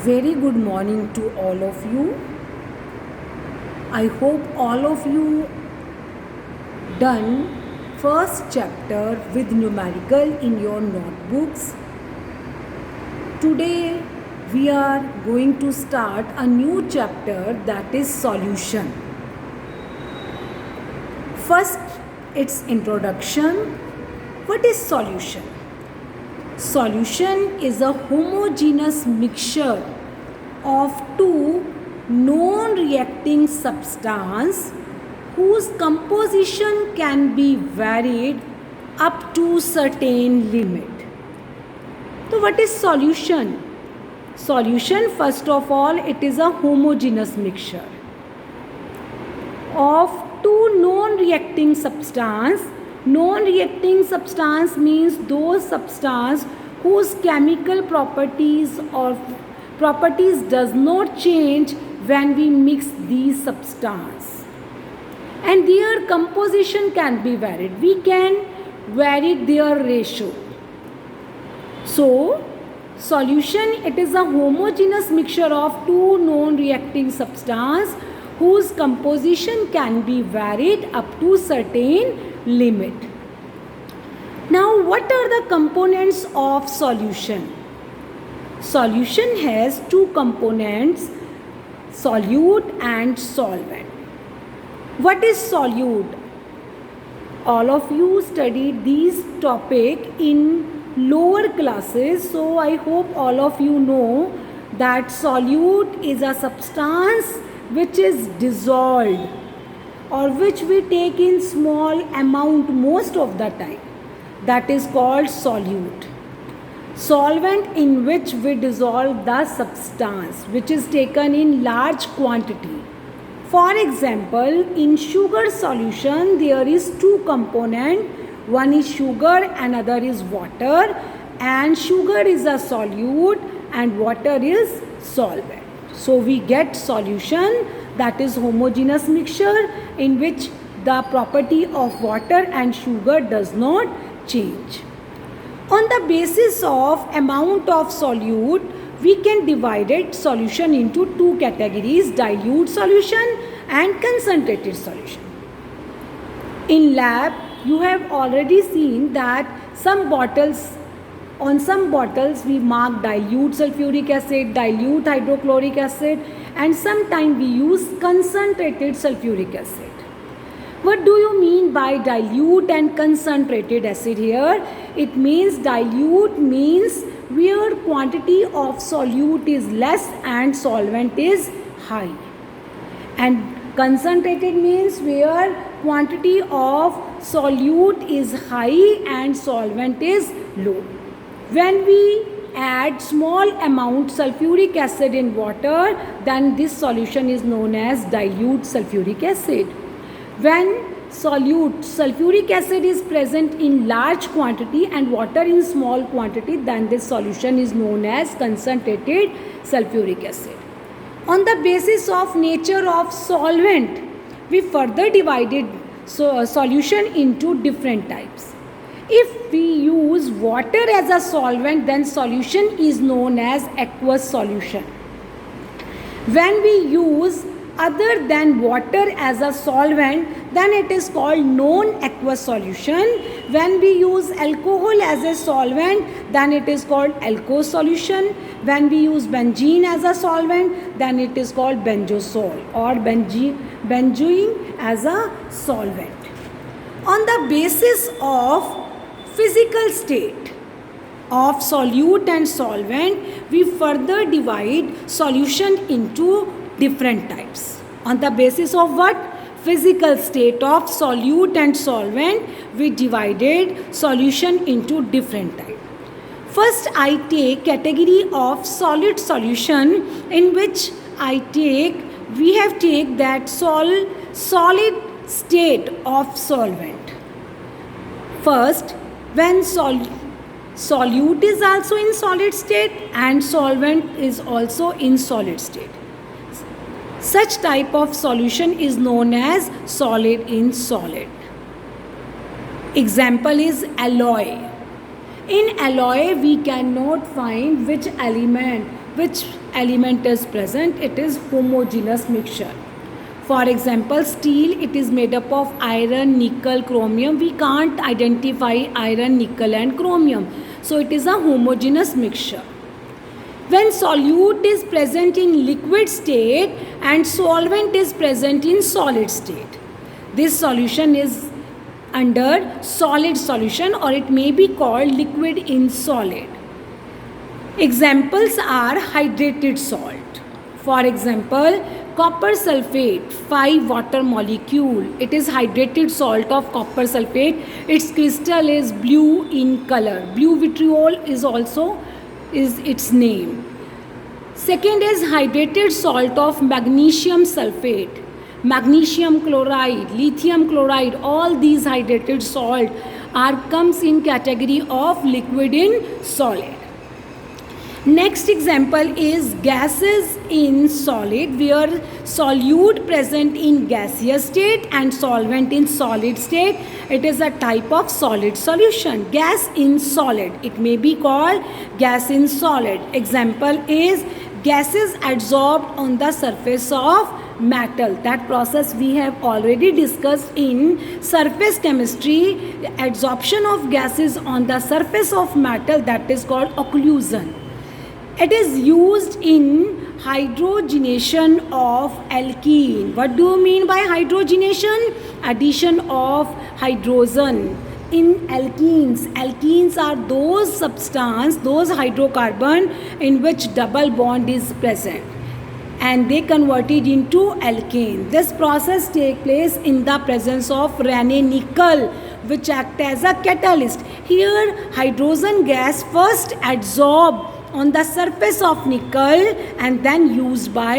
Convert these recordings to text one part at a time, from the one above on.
Very good morning to all of you. I hope all of you done first chapter with numerical in your notebooks. Today we are going to start a new chapter, that is solution. First, its introduction. What is solution? Solution is a homogeneous mixture of two non-reacting substances whose composition can be varied up to certain limit. So what is solution? Solution, first of all, it is a homogeneous mixture of two non-reacting substances. Non-reacting substance means those substances whose chemical properties or properties does not change when we mix these substances, and their composition can be varied. We can vary their ratio. So solution, it is a homogeneous mixture of two non-reacting substances whose composition can be varied up to certain limit. Now, what are the components of solution? Solution has two components, solute and solvent. What is solute? All of you studied this topic in lower classes, so I hope all of you know that solute is a substance which is dissolved or which we take in small amount most of the time. That is called solute. Solvent, in which we dissolve the substance which is taken in large quantity. For example, in sugar solution there is two components. One is sugar, another is water, and sugar is a solute and water is solvent. So we get solution, that is homogeneous mixture in which the property of water and sugar does not change. On the basis of amount of solute, we can divide it solution into two categories, dilute solution and concentrated solution. In lab, you have already seen that on some bottles we mark dilute sulfuric acid, dilute hydrochloric acid, and sometimes we use concentrated sulfuric acid. What do you mean by dilute and concentrated acid here? It means dilute means where quantity of solute is less and solvent is high, and concentrated means where quantity of solute is high and solvent is low. When we add small amount sulfuric acid in water, then this solution is known as dilute sulfuric acid. When solute sulfuric acid is present in large quantity and water in small quantity, then this solution is known as concentrated sulfuric acid. On the basis of nature of solvent, we further divided solution into different types. If we use water as a solvent, then solution is known as aqueous solution. When we use other than water as a solvent, then it is called non-aqueous solution. When we use alcohol as a solvent, then it is called alkose solution. When we use benzene as a solvent, then it is called benzosol or benzoin as a solvent. On the basis of physical state of solute and solvent, we further divide solution into different types. On the basis of what? Physical state of solute and solvent, we divided solution into different types. First, I take category of solid solution, in which we have take that solid state of solvent. First, when solute is also in solid state and solvent is also in solid state, such type of solution is known as solid in solid. Example is alloy. In alloy, we cannot find which element is present. It is homogeneous mixture. For example, steel, it is made up of iron, nickel, chromium. We can't identify iron, nickel and chromium. So it is a homogeneous mixture. When solute is present in liquid state and solvent is present in solid state, this solution is under solid solution, or it may be called liquid in solid. Examples are hydrated salt. For example, copper sulfate, 5 water molecule. It is hydrated salt of copper sulfate. Its crystal is blue in color. Blue vitriol is also its name. Second is hydrated salt of magnesium sulfate, magnesium chloride, lithium chloride. All these hydrated salt comes in category of liquid in solid. Next example is gases in solid, where solute present in gaseous state and solvent in solid state. It is a type of solid solution. Gas in solid, it may be called gas in solid. Example is gases adsorbed on the surface of metal. That process we have already discussed in surface chemistry. Adsorption of gases on the surface of metal, that is called occlusion. It is used in hydrogenation of alkene. What do you mean by hydrogenation? Addition of hydrogen in alkenes. Alkenes are those substance, those hydrocarbon in which double bond is present, and they converted into alkane. This process take place in the presence of Raney nickel, which act as a catalyst. Here hydrogen gas first adsorbed on the surface of nickel and then used by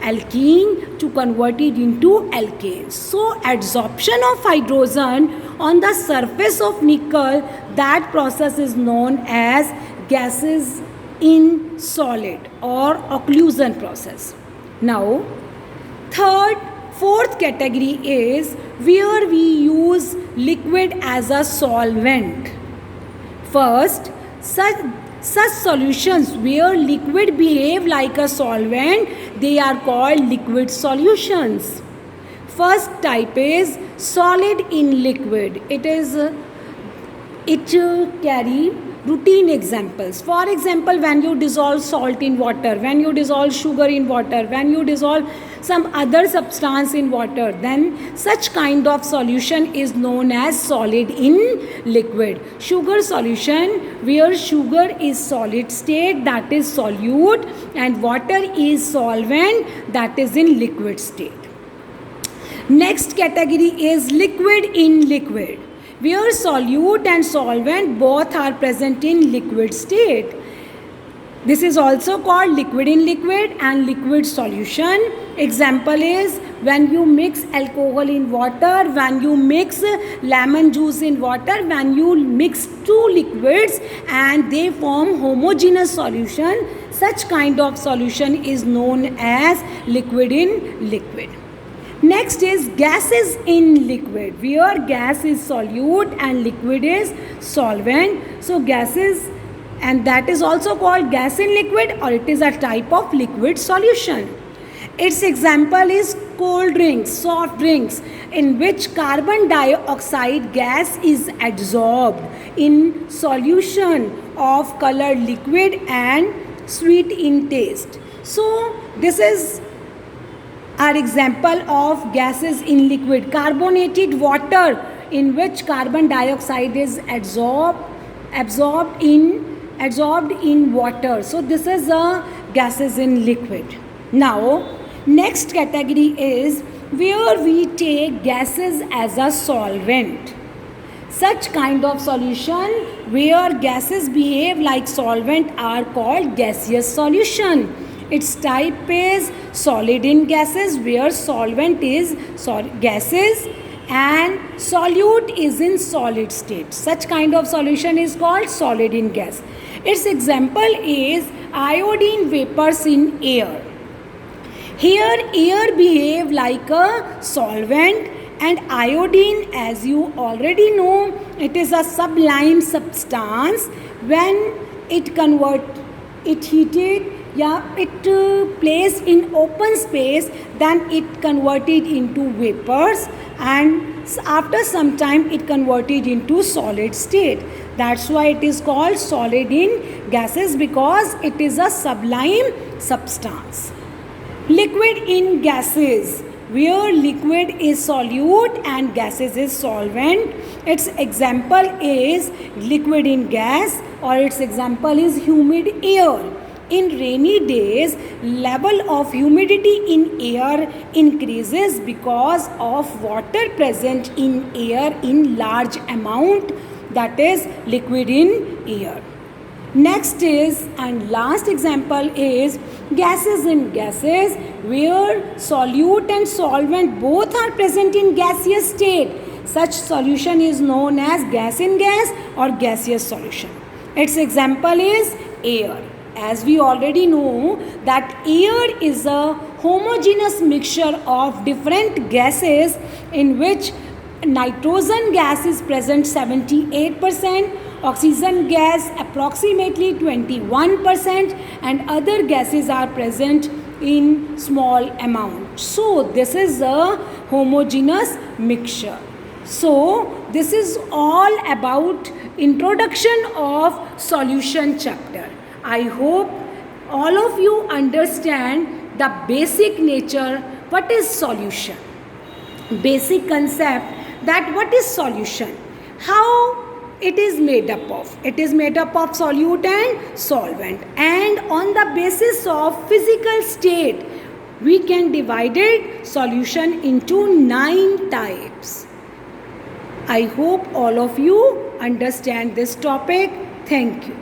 alkene to convert it into alkane. So adsorption of hydrogen on the surface of nickel, that process is known as gases in solid or occlusion process. Now fourth category is where we use liquid as a solvent. First, such solutions where liquid behave like a solvent, they are called liquid solutions. First type is solid in liquid. It carry routine examples. For example, when you dissolve salt in water, when you dissolve sugar in water, when you dissolve some other substance in water, then such kind of solution is known as solid in liquid. Sugar solution, where sugar is solid state, that is solute, and water is solvent, that is in liquid state. Next category is liquid in liquid, where solute and solvent both are present in liquid state. This is also called liquid in liquid and liquid solution. Example is when you mix alcohol in water, when you mix lemon juice in water, when you mix two liquids and they form homogeneous solution, such kind of solution is known as liquid in liquid. Next is gases in liquid, where gas is solute and liquid is solvent. So gases, and that is also called gas in liquid, or it is a type of liquid solution. Its example is cold drinks, soft drinks, in which carbon dioxide gas is adsorbed in solution of colored liquid and sweet in taste. So this is our example of gases in liquid. Carbonated water, in which carbon dioxide is absorbed in water. So this is gases in liquid. Now next category is where we take gases as a solvent. Such kind of solution where gases behave like solvent are called gaseous solution. Its type is solid in gases, where solvent is gases and solute is in solid state. Such kind of solution is called solid in gas. Its example is iodine vapors in air. Here air behave like a solvent, and iodine, as you already know, it is a sublime substance when it heated, it placed in open space, then it converted into vapors, and after some time it converted into solid state. That's why it is called solid in gases, because it is a sublime substance. Liquid in gases, where liquid is solute and gases is solvent. Its example is liquid in gas, or its example is humid air. In rainy days, level of humidity in air increases because of water present in air in large amount, that is liquid in air. Next is, and last example is gases in gases, where solute and solvent both are present in gaseous state. Such solution is known as gas in gas or gaseous solution. Its example is air. As we already know that air is a homogeneous mixture of different gases, in which nitrogen gas is present 78%, oxygen gas approximately 21%, and other gases are present in small amount. So this is a homogeneous mixture. So this is all about introduction of solution chapter. I hope all of you understand the basic nature, what is solution, basic concept, that what is solution, how it is made up of. It is made up of solute and solvent, and on the basis of physical state we can divide it solution into 9 types. I hope all of you understand this topic. Thank you.